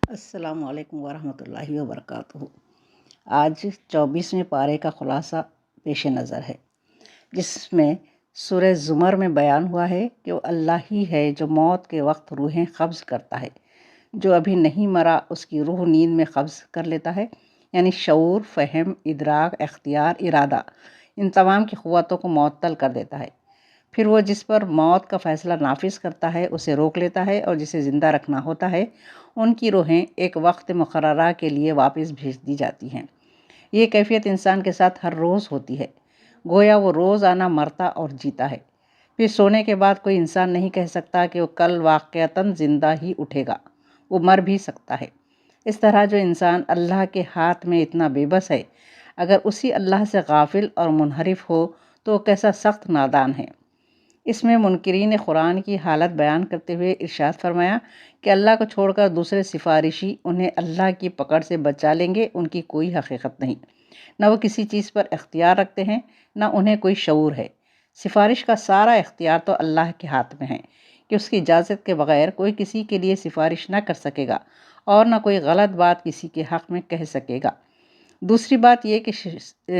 السلام علیکم ورحمۃ اللہ وبرکاتہ۔ آج 24ویں پارے کا خلاصہ پیش نظر ہے، جس میں سورہ زمر میں بیان ہوا ہے کہ وہ اللہ ہی ہے جو موت کے وقت روحیں قبض کرتا ہے۔ جو ابھی نہیں مرا اس کی روح نیند میں قبض کر لیتا ہے، یعنی شعور، فہم، ادراک، اختیار، ارادہ، ان تمام کی قوتوں کو معطل کر دیتا ہے۔ پھر وہ جس پر موت کا فیصلہ نافذ کرتا ہے اسے روک لیتا ہے، اور جسے زندہ رکھنا ہوتا ہے ان کی روحیں ایک وقت مقررہ کے لیے واپس بھیج دی جاتی ہیں۔ یہ کیفیت انسان کے ساتھ ہر روز ہوتی ہے، گویا وہ روزانہ مرتا اور جیتا ہے۔ پھر سونے کے بعد کوئی انسان نہیں کہہ سکتا کہ وہ کل واقعتاً زندہ ہی اٹھے گا، وہ مر بھی سکتا ہے۔ اس طرح جو انسان اللہ کے ہاتھ میں اتنا بے بس ہے، اگر اسی اللہ سے غافل اور منحرف ہو تو وہ کیسا سخت نادان ہے۔ اس میں منکرین قرآن کی حالت بیان کرتے ہوئے ارشاد فرمایا کہ اللہ کو چھوڑ کر دوسرے سفارشی انہیں اللہ کی پکڑ سے بچا لیں گے، ان کی کوئی حقیقت نہیں، نہ وہ کسی چیز پر اختیار رکھتے ہیں، نہ انہیں کوئی شعور ہے۔ سفارش کا سارا اختیار تو اللہ کے ہاتھ میں ہے کہ اس کی اجازت کے بغیر کوئی کسی کے لیے سفارش نہ کر سکے گا، اور نہ کوئی غلط بات کسی کے حق میں کہہ سکے گا۔ دوسری بات یہ کہ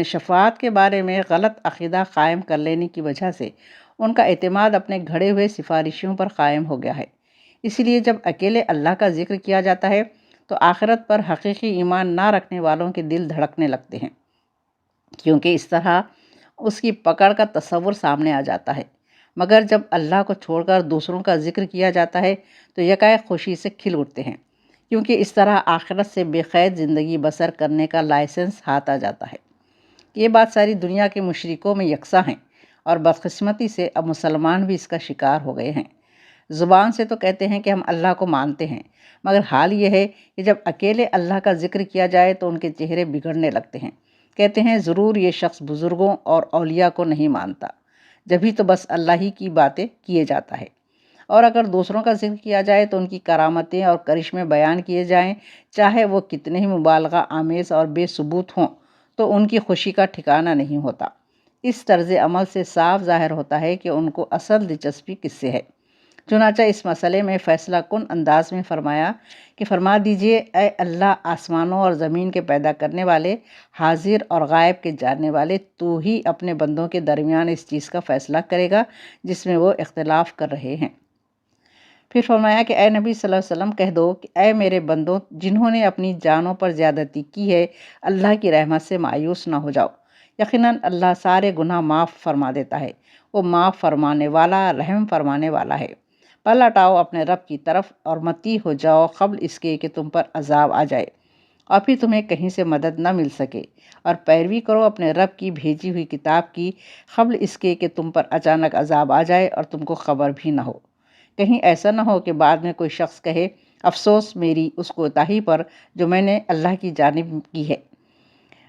شفاعت کے بارے میں غلط عقیدہ قائم کر لینے کی وجہ سے ان کا اعتماد اپنے گھڑے ہوئے سفارشیوں پر قائم ہو گیا ہے۔ اسی لیے جب اکیلے اللہ کا ذکر کیا جاتا ہے تو آخرت پر حقیقی ایمان نہ رکھنے والوں کے دل دھڑکنے لگتے ہیں، کیونکہ اس طرح اس کی پکڑ کا تصور سامنے آ جاتا ہے۔ مگر جب اللہ کو چھوڑ کر دوسروں کا ذکر کیا جاتا ہے تو یکایک خوشی سے کھل اٹھتے ہیں، کیونکہ اس طرح آخرت سے بے قید زندگی بسر کرنے کا لائسنس ہاتھ آ جاتا ہے۔ یہ بات ساری دنیا کے مشرکوں میں یکساں ہیں، اور بدقسمتی سے اب مسلمان بھی اس کا شکار ہو گئے ہیں۔ زبان سے تو کہتے ہیں کہ ہم اللہ کو مانتے ہیں، مگر حال یہ ہے کہ جب اکیلے اللہ کا ذکر کیا جائے تو ان کے چہرے بگڑنے لگتے ہیں۔ کہتے ہیں ضرور یہ شخص بزرگوں اور اولیاء کو نہیں مانتا، جبھی تو بس اللہ ہی کی باتیں کیے جاتا ہے۔ اور اگر دوسروں کا ذکر کیا جائے تو ان کی کرامتیں اور کرشمے بیان کیے جائیں، چاہے وہ کتنے ہی مبالغہ آمیز اور بے ثبوت ہوں، تو ان کی خوشی کا ٹھکانہ نہیں ہوتا۔ اس طرز عمل سے صاف ظاہر ہوتا ہے کہ ان کو اصل دلچسپی کس سے ہے۔ چنانچہ اس مسئلے میں فیصلہ کن انداز میں فرمایا کہ فرما دیجئے، اے اللہ، آسمانوں اور زمین کے پیدا کرنے والے، حاضر اور غائب کے جاننے والے، تو ہی اپنے بندوں کے درمیان اس چیز کا فیصلہ کرے گا جس میں وہ اختلاف کر رہے ہیں۔ پھر فرمایا کہ اے نبی صلی اللہ علیہ وسلم، کہہ دو کہ اے میرے بندوں، جنہوں نے اپنی جانوں پر زیادتی کی ہے، اللہ کی رحمت سے مایوس نہ ہو جاؤ۔ یقیناً اللہ سارے گناہ معاف فرما دیتا ہے، وہ معاف فرمانے والا، رحم فرمانے والا ہے۔ پلٹ آؤ اپنے رب کی طرف اور متی ہو جاؤ قبل اس کے کہ تم پر عذاب آ جائے اور پھر تمہیں کہیں سے مدد نہ مل سکے، اور پیروی کرو اپنے رب کی بھیجی ہوئی کتاب کی قبل اس کے کہ تم پر اچانک عذاب آ جائے اور تم کو خبر بھی نہ ہو۔ کہیں ایسا نہ ہو کہ بعد میں کوئی شخص کہے، افسوس میری اس کوتاہی پر جو میں نے اللہ کی جانب کی ہے،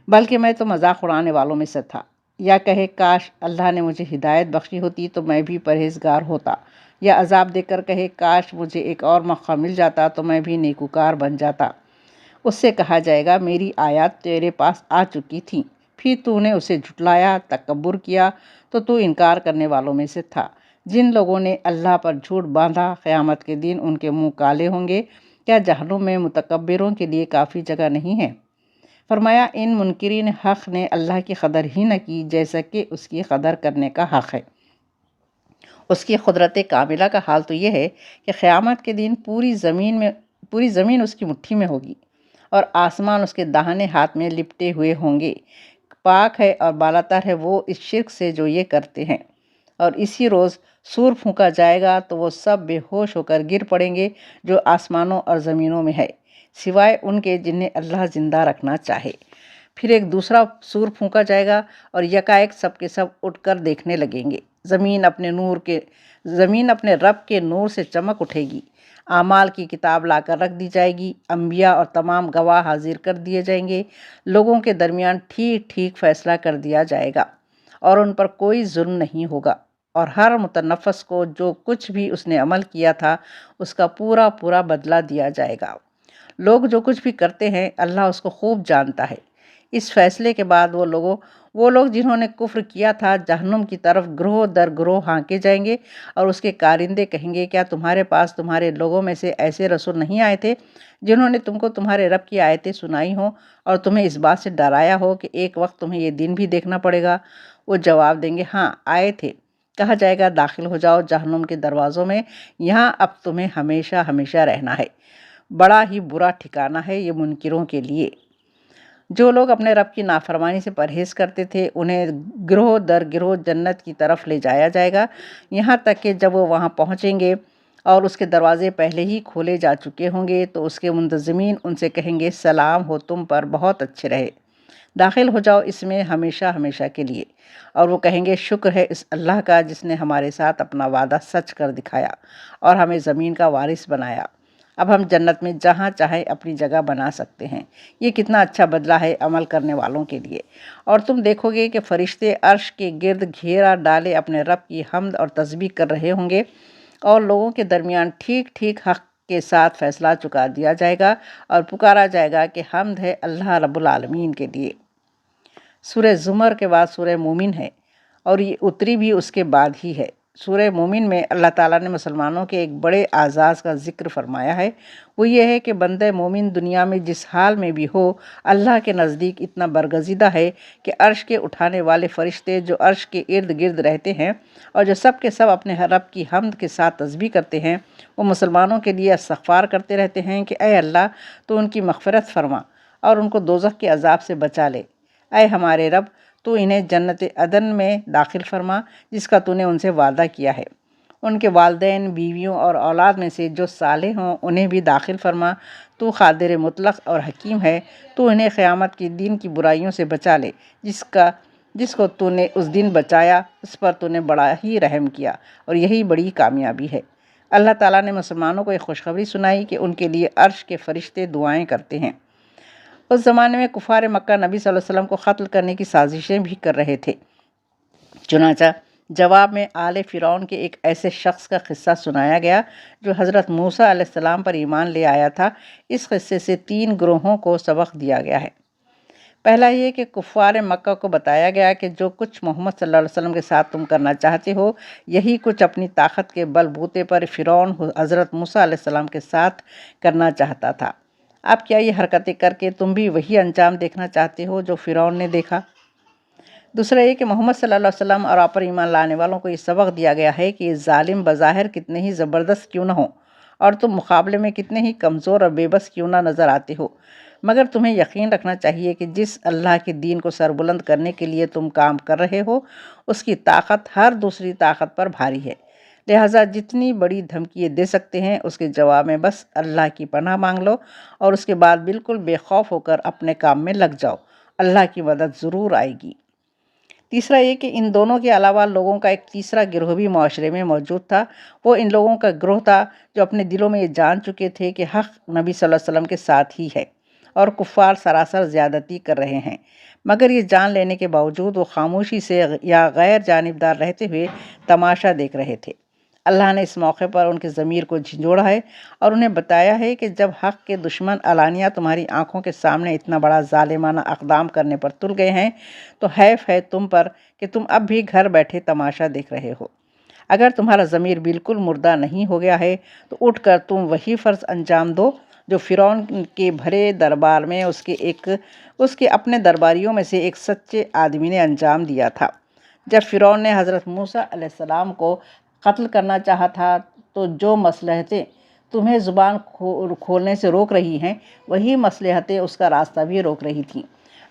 بلکہ میں تو مذاق اڑانے والوں میں سے تھا۔ یا کہے، کاش اللہ نے مجھے ہدایت بخشی ہوتی تو میں بھی پرہیزگار ہوتا۔ یا عذاب دے کر کہے، کاش مجھے ایک اور موقع مل جاتا تو میں بھی نیکوکار بن جاتا۔ اس سے کہا جائے گا، میری آیات تیرے پاس آ چکی تھیں، پھر تو نے اسے جھٹلایا، تکبر کیا، تو انکار کرنے والوں میں سے تھا۔ جن لوگوں نے اللہ پر جھوٹ باندھا، قیامت کے دن ان کے منہ کالے ہوں گے۔ کیا جہنم میں متکبروں کے لیے کافی جگہ نہیں ہے؟ فرمایا، ان منکرین حق نے اللہ کی قدر ہی نہ کی جیسا کہ اس کی قدر کرنے کا حق ہے۔ اس کی قدرت کاملہ کا حال تو یہ ہے کہ قیامت کے دن پوری زمین اس کی مٹھی میں ہوگی، اور آسمان اس کے داہنے ہاتھ میں لپٹے ہوئے ہوں گے۔ پاک ہے اور بالاتر ہے وہ اس شرک سے جو یہ کرتے ہیں۔ اور اسی روز سور پھونکا جائے گا تو وہ سب بے ہوش ہو کر گر پڑیں گے جو آسمانوں اور زمینوں میں ہے، سوائے ان کے جنہیں اللہ زندہ رکھنا چاہے۔ پھر ایک دوسرا سور پھونکا جائے گا اور یکایک سب کے سب اٹھ کر دیکھنے لگیں گے۔ زمین اپنے رب کے نور سے چمک اٹھے گی، اعمال کی کتاب لا کر رکھ دی جائے گی، انبیاء اور تمام گواہ حاضر کر دیے جائیں گے، لوگوں کے درمیان ٹھیک ٹھیک فیصلہ کر دیا جائے گا، اور ان پر کوئی ظلم نہیں ہوگا، اور ہر متنفس کو جو کچھ بھی اس نے عمل کیا تھا اس کا پورا پورا بدلہ دیا جائے گا۔ لوگ جو کچھ بھی کرتے ہیں اللہ اس کو خوب جانتا ہے۔ اس فیصلے کے بعد وہ لوگ جنہوں نے کفر کیا تھا جہنم کی طرف گروہ در گروہ ہانکے جائیں گے، اور اس کے کارندے کہیں گے کیا تمہارے پاس تمہارے لوگوں میں سے ایسے رسول نہیں آئے تھے جنہوں نے تم کو تمہارے رب کی آیتیں سنائی ہوں اور تمہیں اس بات سے ڈرایا ہو کہ ایک وقت تمہیں یہ دن بھی دیکھنا پڑے گا؟ وہ جواب دیں گے ہاں آئے تھے۔ کہا جائے گا داخل ہو جاؤ جہنم کے دروازوں میں، یہاں اب تمہیں ہمیشہ ہمیشہ رہنا ہے۔ بڑا ہی برا ٹھکانہ ہے یہ منکروں کے لیے۔ جو لوگ اپنے رب کی نافرمانی سے پرہیز کرتے تھے انہیں گروہ در گروہ جنت کی طرف لے جایا جائے گا، یہاں تک کہ جب وہ وہاں پہنچیں گے اور اس کے دروازے پہلے ہی کھولے جا چکے ہوں گے تو اس کے منتظمین ان سے کہیں گے سلام ہو تم پر، بہت اچھے رہے، داخل ہو جاؤ اس میں ہمیشہ ہمیشہ کے لیے۔ اور وہ کہیں گے شکر ہے اس اللہ کا جس نے ہمارے ساتھ اپنا وعدہ سچ کر دکھایا اور ہمیں زمین کا وارث بنایا، اب ہم جنت میں جہاں چاہیں اپنی جگہ بنا سکتے ہیں۔ یہ کتنا اچھا بدلہ ہے عمل کرنے والوں کے لیے۔ اور تم دیکھو گے کہ فرشتے عرش کے گرد گھیرا ڈالے اپنے رب کی حمد اور تسبیح کر رہے ہوں گے، اور لوگوں کے درمیان ٹھیک ٹھیک حق کے ساتھ فیصلہ چکا دیا جائے گا اور پکارا جائے گا کہ حمد ہے اللہ رب العالمین کے لیے۔ سورہ زمر کے بعد سورہ مومن ہے، اور یہ اتری بھی اس کے بعد ہی ہے۔ سورہ مومن میں اللہ تعالیٰ نے مسلمانوں کے ایک بڑے اعزاز کا ذکر فرمایا ہے، وہ یہ ہے کہ بندہ مومن دنیا میں جس حال میں بھی ہو اللہ کے نزدیک اتنا برگزیدہ ہے کہ عرش کے اٹھانے والے فرشتے جو عرش کے ارد گرد رہتے ہیں اور جو سب کے سب اپنے رب کی حمد کے ساتھ تسبیح کرتے ہیں، وہ مسلمانوں کے لیے استغفار کرتے رہتے ہیں کہ اے اللہ تو ان کی مغفرت فرما اور ان کو دوزخ کے عذاب سے بچا لے۔ اے ہمارے رب تو انہیں جنت عدن میں داخل فرما جس کا تو نے ان سے وعدہ کیا ہے۔ ان کے والدین، بیویوں اور اولاد میں سے جو صالح ہوں انہیں بھی داخل فرما۔ تو قادر مطلق اور حکیم ہے، تو انہیں قیامت کے دن کی برائیوں سے بچا لے۔ جس کو تو نے اس دن بچایا اس پر تو نے بڑا ہی رحم کیا، اور یہی بڑی کامیابی ہے۔ اللہ تعالیٰ نے مسلمانوں کو ایک خوشخبری سنائی کہ ان کے لیے عرش کے فرشتے دعائیں کرتے ہیں۔ اس زمانے میں کفار مکہ نبی صلی اللہ علیہ وسلم کو قتل کرنے کی سازشیں بھی کر رہے تھے۔ چنانچہ جواب میں آل فرعون کے ایک ایسے شخص کا قصہ سنایا گیا جو حضرت موسیٰ علیہ السلام پر ایمان لے آیا تھا۔ اس قصے سے 3 گروہوں کو سبق دیا گیا ہے۔ پہلا یہ کہ کفار مکہ کو بتایا گیا کہ جو کچھ محمد صلی اللہ علیہ وسلم کے ساتھ تم کرنا چاہتے ہو یہی کچھ اپنی طاقت کے بل بوتے پر فرعون حضرت موسیٰ علیہ السلام کے ساتھ کرنا چاہتا تھا۔ اب کیا یہ حرکتیں کر کے تم بھی وہی انجام دیکھنا چاہتے ہو جو فرعون نے دیکھا؟ دوسرا یہ کہ محمد صلی اللہ علیہ وسلم اور آپ پر ایمان لانے والوں کو یہ سبق دیا گیا ہے کہ یہ ظالم بظاہر کتنے ہی زبردست کیوں نہ ہوں اور تم مقابلے میں کتنے ہی کمزور اور بے بس کیوں نہ نظر آتے ہو، مگر تمہیں یقین رکھنا چاہیے کہ جس اللہ کے دین کو سربلند کرنے کے لیے تم کام کر رہے ہو اس کی طاقت ہر دوسری طاقت پر بھاری ہے، لہٰذا جتنی بڑی دھمکی یہ دے سکتے ہیں اس کے جواب میں بس اللہ کی پناہ مانگ لو اور اس کے بعد بالکل بے خوف ہو کر اپنے کام میں لگ جاؤ، اللہ کی مدد ضرور آئے گی۔ تیسرا یہ کہ ان دونوں کے علاوہ لوگوں کا ایک تیسرا گروہ بھی معاشرے میں موجود تھا۔ وہ ان لوگوں کا گروہ تھا جو اپنے دلوں میں یہ جان چکے تھے کہ حق نبی صلی اللہ علیہ وسلم کے ساتھ ہی ہے اور کفار سراسر زیادتی کر رہے ہیں، مگر یہ جان لینے کے باوجود وہ خاموشی سے یا غیر جانبدار رہتے ہوئے تماشا دیکھ رہے تھے۔ اللہ نے اس موقع پر ان کے ضمیر کو جھنجھوڑا ہے اور انہیں بتایا ہے کہ جب حق کے دشمن علانیہ تمہاری آنکھوں کے سامنے اتنا بڑا ظالمانہ اقدام کرنے پر تل گئے ہیں تو حیف ہے تم پر کہ تم اب بھی گھر بیٹھے تماشا دیکھ رہے ہو۔ اگر تمہارا ضمیر بالکل مردہ نہیں ہو گیا ہے تو اٹھ کر تم وہی فرض انجام دو جو فرعون کے بھرے دربار میں اس کے اپنے درباریوں میں سے ایک سچے آدمی نے انجام دیا تھا۔ جب فرعون نے حضرت موسیٰ علیہ السلام کو قتل کرنا چاہا تھا تو جو مصلحتیں تمہیں زبان کھولنے سے روک رہی ہیں وہی مصلحتیں اس کا راستہ بھی روک رہی تھیں،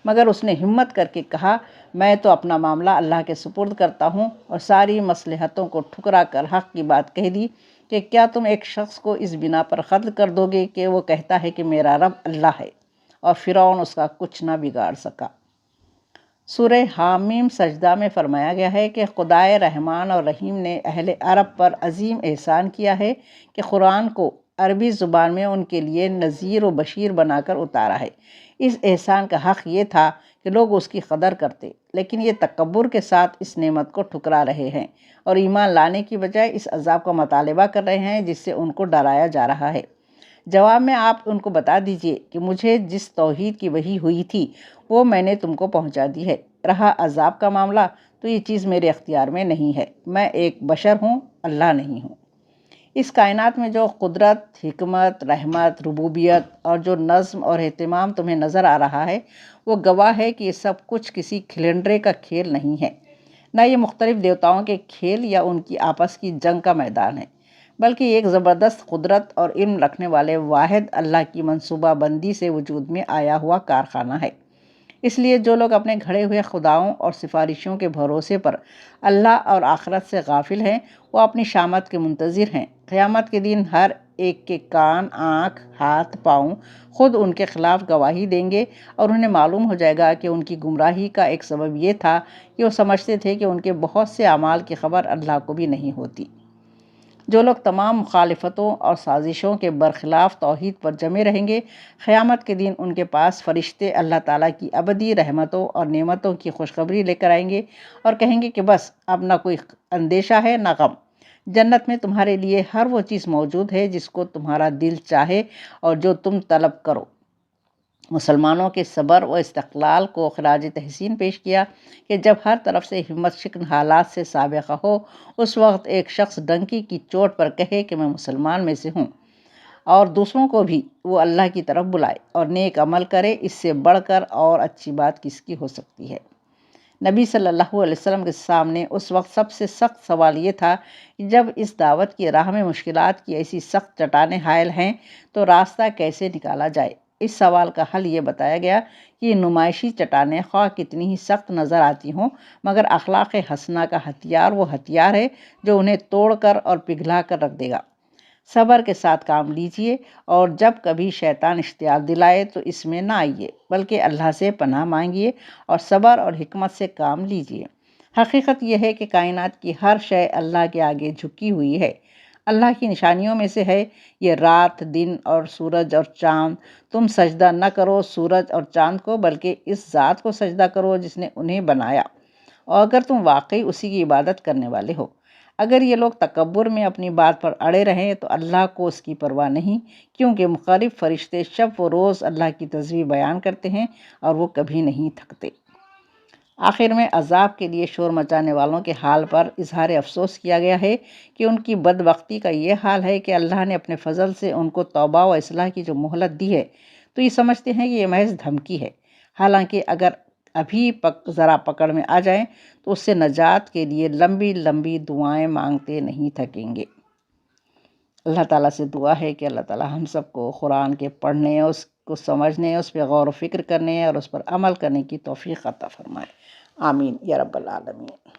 مگر اس نے ہمت کر کے کہا میں تو اپنا معاملہ اللہ کے سپرد کرتا ہوں، اور ساری مصلحتوں کو ٹھکرا کر حق کی بات کہہ دی کہ کیا تم ایک شخص کو اس بنا پر قتل کر دو گے کہ وہ کہتا ہے کہ میرا رب اللہ ہے، اور فرعون اس کا کچھ نہ بگاڑ سکا۔ سورہ حامیم سجدہ میں فرمایا گیا ہے کہ خدائے رحمان اور رحیم نے اہل عرب پر عظیم احسان کیا ہے کہ قرآن کو عربی زبان میں ان کے لیے نذیر و بشیر بنا کر اتارا ہے۔ اس احسان کا حق یہ تھا کہ لوگ اس کی قدر کرتے، لیکن یہ تکبر کے ساتھ اس نعمت کو ٹھکرا رہے ہیں اور ایمان لانے کی بجائے اس عذاب کا مطالبہ کر رہے ہیں جس سے ان کو ڈرایا جا رہا ہے۔ جواب میں آپ ان کو بتا دیجئے کہ مجھے جس توحید کی وحی ہوئی تھی وہ میں نے تم کو پہنچا دی ہے، رہا عذاب کا معاملہ تو یہ چیز میرے اختیار میں نہیں ہے، میں ایک بشر ہوں، اللہ نہیں ہوں۔ اس کائنات میں جو قدرت، حکمت، رحمت، ربوبیت اور جو نظم اور اہتمام تمہیں نظر آ رہا ہے وہ گواہ ہے کہ یہ سب کچھ کسی کھلنڈرے کا کھیل نہیں ہے، نہ یہ مختلف دیوتاؤں کے کھیل یا ان کی آپس کی جنگ کا میدان ہے، بلکہ یہ ایک زبردست قدرت اور علم رکھنے والے واحد اللہ کی منصوبہ بندی سے وجود میں آیا ہوا کارخانہ ہے۔ اس لیے جو لوگ اپنے گھڑے ہوئے خداؤں اور سفارشوں کے بھروسے پر اللہ اور آخرت سے غافل ہیں، وہ اپنی شامت کے منتظر ہیں۔ قیامت کے دن ہر ایک کے کان، آنکھ، ہاتھ، پاؤں خود ان کے خلاف گواہی دیں گے، اور انہیں معلوم ہو جائے گا کہ ان کی گمراہی کا ایک سبب یہ تھا کہ وہ سمجھتے تھے کہ ان کے بہت سے اعمال کی خبر اللہ کو بھی نہیں ہوتی۔ جو لوگ تمام مخالفتوں اور سازشوں کے برخلاف توحید پر جمے رہیں گے، قیامت کے دن ان کے پاس فرشتے اللہ تعالیٰ کی ابدی رحمتوں اور نعمتوں کی خوشخبری لے کر آئیں گے اور کہیں گے کہ بس اب نہ کوئی اندیشہ ہے نہ غم، جنت میں تمہارے لیے ہر وہ چیز موجود ہے جس کو تمہارا دل چاہے اور جو تم طلب کرو۔ مسلمانوں کے صبر و استقلال کو خراج تحسین پیش کیا کہ جب ہر طرف سے ہمت شکن حالات سے سابقہ ہو، اس وقت ایک شخص ڈنکی کی چوٹ پر کہے کہ میں مسلمان میں سے ہوں، اور دوسروں کو بھی وہ اللہ کی طرف بلائے اور نیک عمل کرے، اس سے بڑھ کر اور اچھی بات کس کی ہو سکتی ہے۔ نبی صلی اللہ علیہ وسلم کے سامنے اس وقت سب سے سخت سوال یہ تھا کہ جب اس دعوت کی راہ میں مشکلات کی ایسی سخت چٹانیں حائل ہیں تو راستہ کیسے نکالا جائے؟ اس سوال کا حل یہ بتایا گیا کہ یہ نمائشی چٹانیں خواہ کتنی ہی سخت نظر آتی ہوں، مگر اخلاق حسنہ کا ہتھیار وہ ہتھیار ہے جو انہیں توڑ کر اور پگھلا کر رکھ دے گا۔ صبر کے ساتھ کام لیجئے، اور جب کبھی شیطان اشتعال دلائے تو اس میں نہ آئیے، بلکہ اللہ سے پناہ مانگیے اور صبر اور حکمت سے کام لیجئے۔ حقیقت یہ ہے کہ کائنات کی ہر شے اللہ کے آگے جھکی ہوئی ہے۔ اللہ کی نشانیوں میں سے ہے یہ رات، دن اور سورج اور چاند۔ تم سجدہ نہ کرو سورج اور چاند کو، بلکہ اس ذات کو سجدہ کرو جس نے انہیں بنایا، اور اگر تم واقعی اسی کی عبادت کرنے والے ہو۔ اگر یہ لوگ تکبر میں اپنی بات پر اڑے رہیں تو اللہ کو اس کی پرواہ نہیں، کیونکہ مختلف فرشتے شب و روز اللہ کی تسبیح بیان کرتے ہیں اور وہ کبھی نہیں تھکتے۔ آخر میں عذاب کے لیے شور مچانے والوں کے حال پر اظہار افسوس کیا گیا ہے کہ ان کی بدبختی کا یہ حال ہے کہ اللہ نے اپنے فضل سے ان کو توبہ و اصلاح کی جو مہلت دی ہے تو یہ سمجھتے ہیں کہ یہ محض دھمکی ہے، حالانکہ اگر ابھی ذرا پکڑ میں آ جائیں تو اس سے نجات کے لیے لمبی لمبی دعائیں مانگتے نہیں تھکیں گے۔ اللہ تعالیٰ سے دعا ہے کہ اللہ تعالیٰ ہم سب کو قرآن کے پڑھنے، اس کو سمجھنے، اس پہ غور و فکر کرنے اور اس پر عمل کرنے کی توفیق عطا فرمائے۔ آمین یا رب العالمین۔